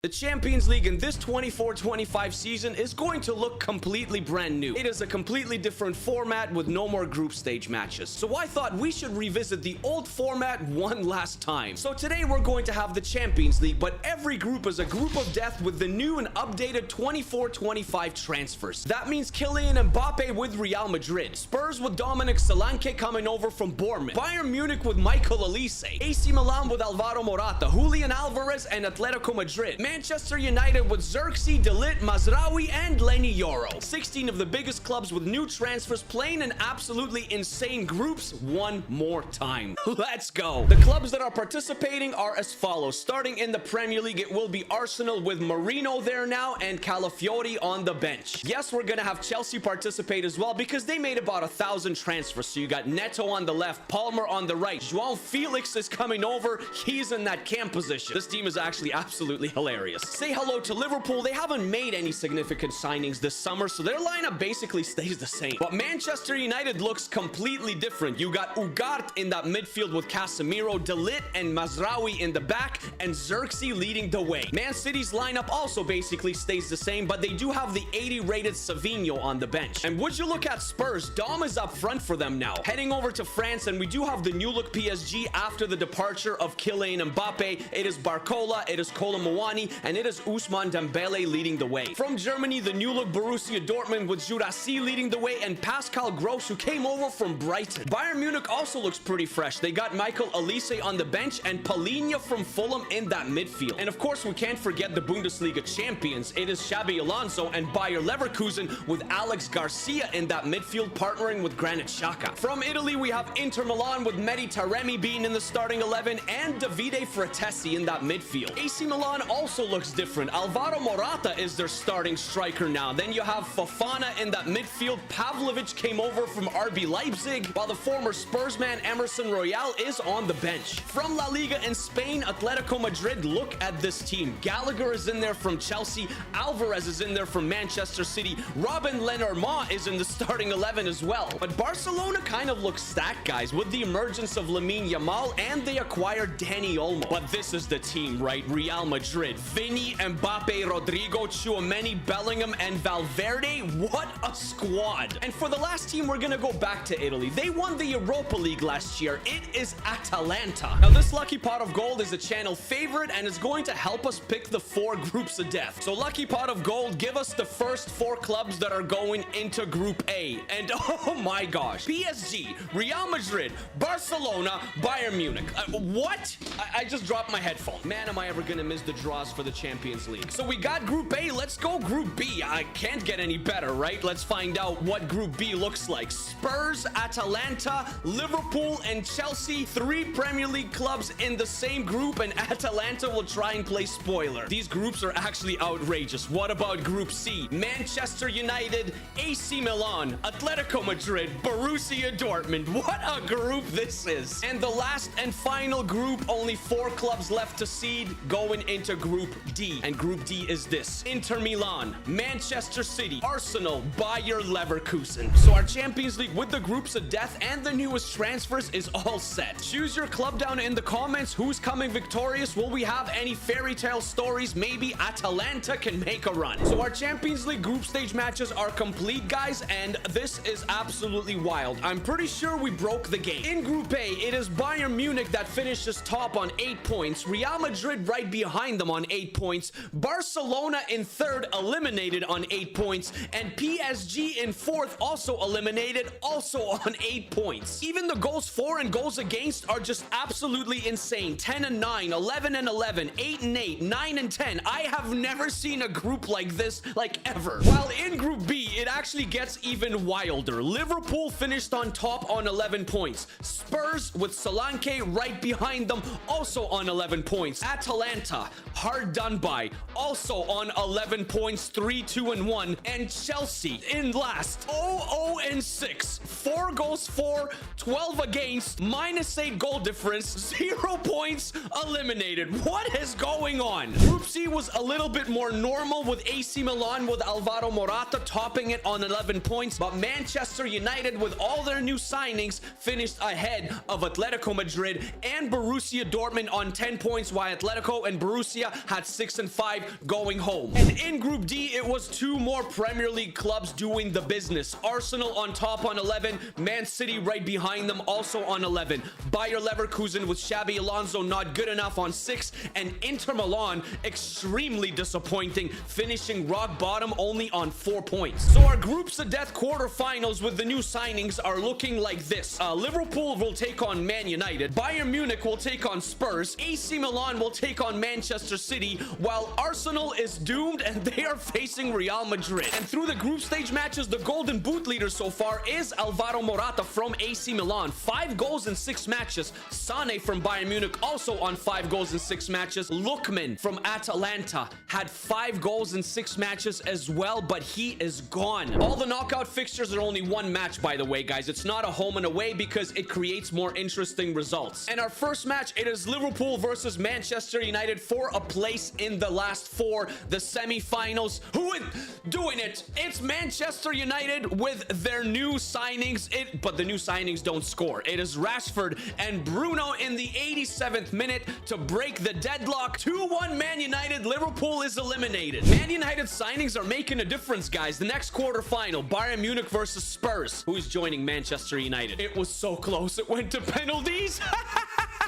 The Champions League in this 24-25 season is going to look completely brand new. It is a completely different format with no more group stage matches. So I thought we should revisit the old format one last time. So today we're going to have the Champions League, but every group is a group of death with the new and updated 24-25 transfers. That means Kylian Mbappe with Real Madrid, Spurs with Dominic Solanke coming over from Bournemouth, Bayern Munich with Michael Olise, AC Milan with Alvaro Morata, Julian Alvarez and Atletico Madrid, Manchester United with Xerxes, De Ligt, Mazraoui, and Lenny Yoro. 16 of the biggest clubs with new transfers playing in absolutely insane groups one more time. Let's go. The clubs that are participating are as follows. Starting in the Premier League, it will be Arsenal with Marino there now and Calafiori on the bench. Yes, we're gonna have Chelsea participate as well because they made about 1,000 transfers. So you got Neto on the left, Palmer on the right, João Felix is coming over. He's in that cam position. This team is actually absolutely hilarious. Say hello to Liverpool. They haven't made any significant signings this summer, so their lineup basically stays the same. But Manchester United looks completely different. You got Ugarte in that midfield with Casemiro, De Ligt and Mazraoui in the back, and Xerxes leading the way. Man City's lineup also basically stays the same, but they do have the 80-rated Savinho on the bench. And would you look at Spurs? Dom is up front for them now. Heading over to France, and we do have the new-look PSG after the departure of Kylian Mbappe. It is Barcola, it is Kolo Muani, and it is Ousmane Dembele leading the way. From Germany, the new-look Borussia Dortmund with Jurassi leading the way and Pascal Gross, who came over from Brighton. Bayern Munich also looks pretty fresh. They got Michael Olise on the bench and Palhinha from Fulham in that midfield. And of course, we can't forget the Bundesliga champions. It is Xabi Alonso and Bayer Leverkusen with Alex Garcia in that midfield partnering with Granit Xhaka. From Italy, we have Inter Milan with Mehdi Taremi being in the starting 11 and Davide Fratesi in that midfield. AC Milan also looks different. Alvaro Morata is their starting striker now. Then you have Fofana in that midfield. Pavlovic came over from RB Leipzig, while the former Spurs man Emerson Royal is on the bench. From La Liga in Spain, Atletico Madrid, look at this team. Gallagher is in there from Chelsea. Alvarez is in there from Manchester City. Robin Lenormand is in the starting 11 as well. But Barcelona kind of looks stacked, guys, with the emergence of Lamine Yamal, and they acquired Dani Olmo. But this is the team, right? Real Madrid. Vini, Mbappe, Rodrigo, Tchouameni, Bellingham, and Valverde. What a squad. And for the last team, we're gonna go back to Italy. They won the Europa League last year. It is Atalanta. Now, this Lucky Pot of Gold is a channel favorite, and it's going to help us pick the 4 groups of death. So Lucky Pot of Gold, give us the first 4 clubs that are going into Group A. And oh my gosh, PSG, Real Madrid, Barcelona, Bayern Munich. What? I just dropped my headphone. Man, am I ever gonna miss the draws for the Champions League. So we got Group A. Let's go Group B. I can't get any better, right? Let's find out what Group B looks like. Spurs, Atalanta, Liverpool, and Chelsea. 3 Premier League clubs in the same group, and Atalanta will try and play spoiler. These groups are actually outrageous. What about Group C? Manchester United, AC Milan, Atletico Madrid, Borussia Dortmund. What a group this is. And the last and final group, only 4 clubs left to seed going into Group D. And Group D is this: Inter Milan, Manchester City, Arsenal, Bayer Leverkusen. So our Champions League with the groups of death and the newest transfers is all set. Choose your club down in the comments. Who's coming victorious? Will we have any fairy tale stories? Maybe Atalanta can make a run. So our Champions League group stage matches are complete, guys, and this is absolutely wild. I'm pretty sure we broke the game. In Group A, it is Bayern Munich that finishes top on 8 points, Real Madrid right behind them on 8 points, Barcelona in 3rd eliminated on 8 points, and PSG in 4th also eliminated, also on 8 points. Even the goals for and goals against are just absolutely insane. 10 and 9, 11 and 11, 8 and 8, 9 and 10. I have never seen a group like this, like, ever. While in Group B, it actually gets even wilder. Liverpool finished on top on 11 points. Spurs with Solanke right behind them, also on 11 points. Atalanta, hard done by, also on 11 points, 3-2-1, and Chelsea in last, 0-0-6, 4 goals for, 12 against, -8 goal difference, 0 points, eliminated. What is going on? Group C was a little bit more normal with AC Milan with Alvaro Morata topping it on 11 points, but Manchester United with all their new signings finished ahead of Atletico Madrid and Borussia Dortmund on 10 points, while Atletico and Borussia had 6 and 5 going home. And in Group D, it was 2 more Premier League clubs doing the business. Arsenal on top on 11, Man City right behind them also on 11. Bayer Leverkusen with Xabi Alonso not good enough on 6, and Inter Milan extremely disappointing, finishing rock bottom only on 4 points. So our groups of death quarterfinals with the new signings are looking like this. Liverpool will take on Man United, Bayern Munich will take on Spurs, AC Milan will take on Manchester City, while Arsenal is doomed and they are facing Real Madrid. And through the group stage matches, the golden boot leader so far is Alvaro Morata from AC Milan, 5 goals in 6 matches. Sane from Bayern Munich also on 5 goals in 6 matches. Lookman from Atalanta had 5 goals in 6 matches as well, but he is gone. All the knockout fixtures are only 1 match, by the way, guys. It's not a home and away because it creates more interesting results. And our first match, it is Liverpool versus Manchester United for a place in the last 4, the semi-finals. Who is doing it? It's Manchester United with their new signings. But the new signings don't score. It is Rashford and Bruno in the 87th minute to break the deadlock. 2-1 Man United. Liverpool is eliminated. Man United signings are making a difference, guys. The next quarterfinal, Bayern Munich versus Spurs. Who is joining Manchester United? It was so close. It went to penalties.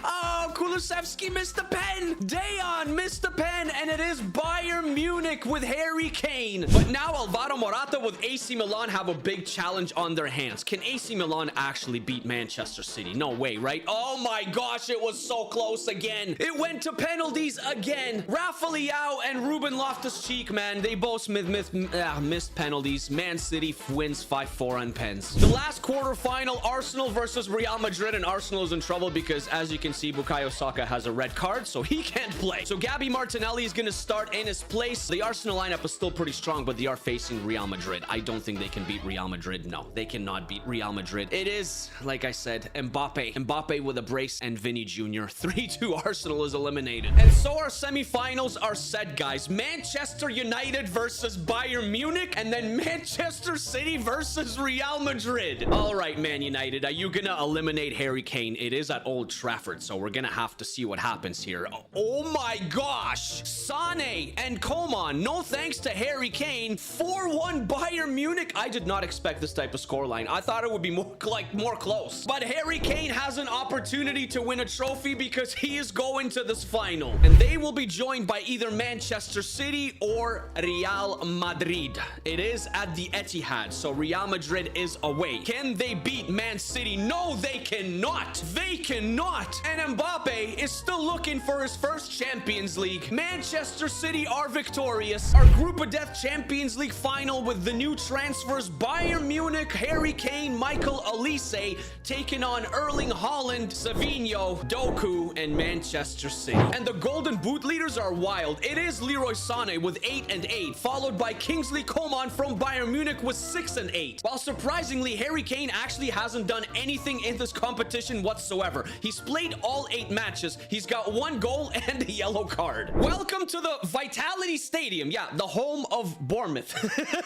Oh, Kulusevski missed the pen. Dejan missed the pen, and it is Bayern Munich with Harry Kane. But now Alvaro Morata with AC Milan have a big challenge on their hands. Can AC Milan actually beat Manchester City? No way, right? Oh my gosh, it was so close again. It went to penalties again. Rafa Leao and Ruben Loftus-Cheek, man, they both missed penalties. Man City wins 5-4 on pens. The last quarterfinal, Arsenal versus Real Madrid, and Arsenal is in trouble because, as you can see, Bukayo Saka has a red card, so he can't play. So Gabby Martinelli is going to start in his place. The Arsenal lineup is still pretty strong, but they are facing Real Madrid. I don't think they can beat Real Madrid. No, they cannot beat Real Madrid. It is, like I said, Mbappe with a brace and Vinny Jr. 3-2, Arsenal is eliminated. And so our semifinals are set, guys. Manchester United versus Bayern Munich, and then Manchester City versus Real Madrid. All right, Man United, are you going to eliminate Harry Kane? It is at Old Trafford, so we're gonna have to see what happens here. Oh my gosh, Sane and Coman, no thanks to Harry Kane. 4-1 Bayern Munich. I did not expect this type of scoreline. I thought it would be more close, but Harry Kane has an opportunity to win a trophy because he is going to this final, and they will be joined by either Manchester City or Real Madrid. It is at the Etihad, so Real Madrid is away. Can they beat Man City? No, they cannot. They cannot. And Mbappe is still looking for his first Champions League. Manchester City are victorious. Our group of death Champions League final with the new transfers, Bayern Munich, Harry Kane, Michael Olise taking on Erling Haaland, Savinho, Doku, and Manchester City. And the golden boot leaders are wild. It is Leroy Sané with 8 and 8, followed by Kingsley Coman from Bayern Munich with 6 and 8. While surprisingly, Harry Kane actually hasn't done anything in this competition whatsoever. He's played all 8 matches. He's got 1 goal and a yellow card. Welcome to the Vitality Stadium. Yeah, the home of Bournemouth.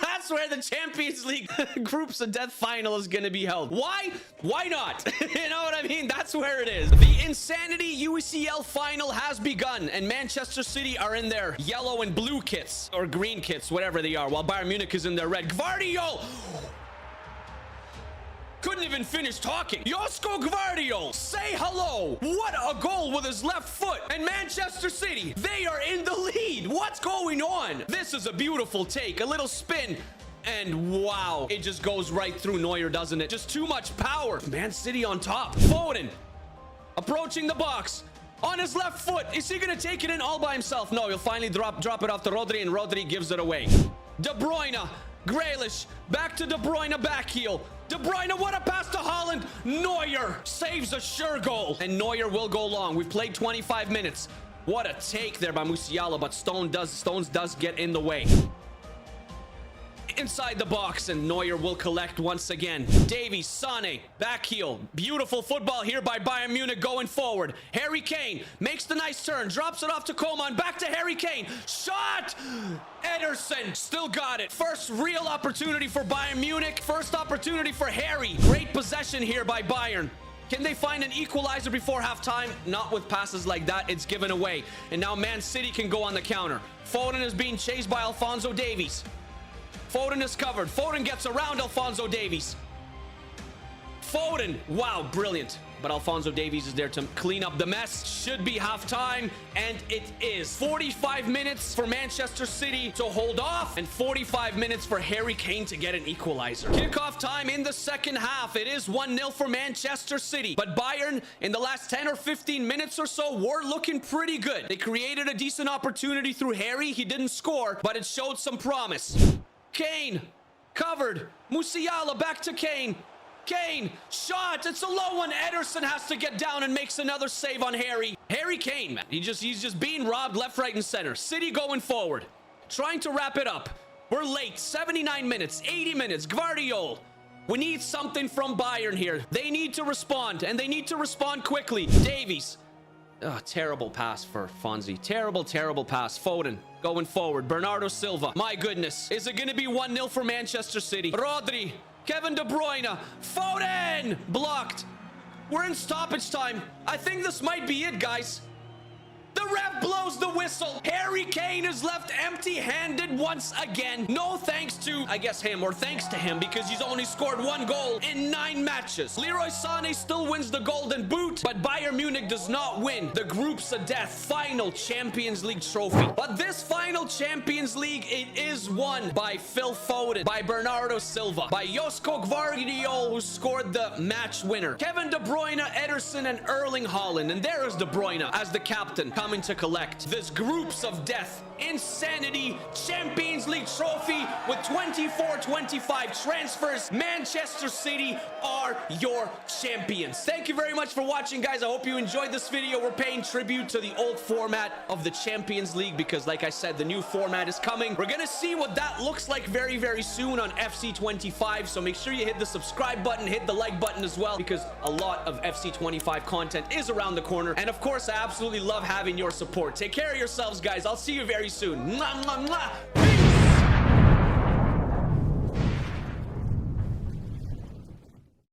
That's where the Champions League groups of death final is going to be held. Why? Why not? You know what I mean? That's where it is. The Insanity UCL final has begun, and Manchester City are in their yellow and blue kits, or green kits, whatever they are, while Bayern Munich is in their red. Gvardiol! Couldn't even finish talking. Josko Gvardiol, say hello. What a goal with his left foot. And Manchester City, they are in the lead. What's going on? This is a beautiful take. A little spin. And wow, it just goes right through Neuer, doesn't it? Just too much power. Man City on top. Foden approaching the box. On his left foot. Is he going to take it in all by himself? No, he'll finally drop it off to Rodri, and Rodri gives it away. De Bruyne. Grealish. Back to De Bruyne, back heel. De Bruyne, what a pass to Haaland. Neuer saves a sure goal. And Neuer will go long. We've played 25 minutes. What a take there by Musiala, but Stones does get in the way. Inside the box, and Neuer will collect once again. Davies, Sane, back heel. Beautiful football here by Bayern Munich going forward. Harry Kane makes the nice turn, drops it off to Coman, back to Harry Kane. Shot! Ederson still got it. First real opportunity for Bayern Munich. First opportunity for Harry. Great possession here by Bayern. Can they find an equalizer before halftime? Not with passes like that. It's given away. And now Man City can go on the counter. Foden is being chased by Alphonso Davies. Foden is covered. Foden gets around Alphonso Davies. Foden. Wow, brilliant. But Alphonso Davies is there to clean up the mess. Should be halftime, and it is. 45 minutes for Manchester City to hold off, and 45 minutes for Harry Kane to get an equalizer. Kickoff time in the second half. It is 1-0 for Manchester City. But Bayern, in the last 10 or 15 minutes or so, were looking pretty good. They created a decent opportunity through Harry. He didn't score, but it showed some promise. Kane, covered. Musiala back to Kane. Kane, shot. It's a low one. Ederson has to get down and makes another save on Harry. Harry Kane, man. He's just being robbed left, right, and center. City going forward. Trying to wrap it up. We're late. 79 minutes, 80 minutes. Gvardiol. We need something from Bayern here. They need to respond, and they need to respond quickly. Davies. Oh, terrible pass for Fonzie. Terrible, terrible pass. Foden going forward. Bernardo Silva. My goodness. Is it going to be 1-0 for Manchester City? Rodri. Kevin De Bruyne. Foden! Blocked. We're in stoppage time. I think this might be it, guys. The ref blows the whistle. Harry Kane is left empty-handed once again. No thanks to, I guess, him, or thanks to him, because he's only scored 1 goal in 9 matches. Leroy Sané still wins the Golden Boot, but Bayern Munich does not win the Groups of Death final Champions League trophy. But this final Champions League, it is won by Phil Foden, by Bernardo Silva, by Josko Gvardiol, who scored the match winner, Kevin De Bruyne, Ederson, and Erling Haaland. And there is De Bruyne as the captain, coming to collect this Groups of Death Insanity Champions League trophy with 24-25 transfers. Manchester City are your champions. Thank you very much for watching, guys. I hope you enjoyed this video. We're paying tribute to the old format of the Champions League because, like I said, the new format is coming. We're gonna see what that looks like very, very soon on FC25. So make sure you hit the subscribe button, hit the like button as well, because a lot of FC25 content is around the corner. And of course, I absolutely love having your support. Take care of yourselves, guys. I'll see you very soon. Mwah, mwah, mwah.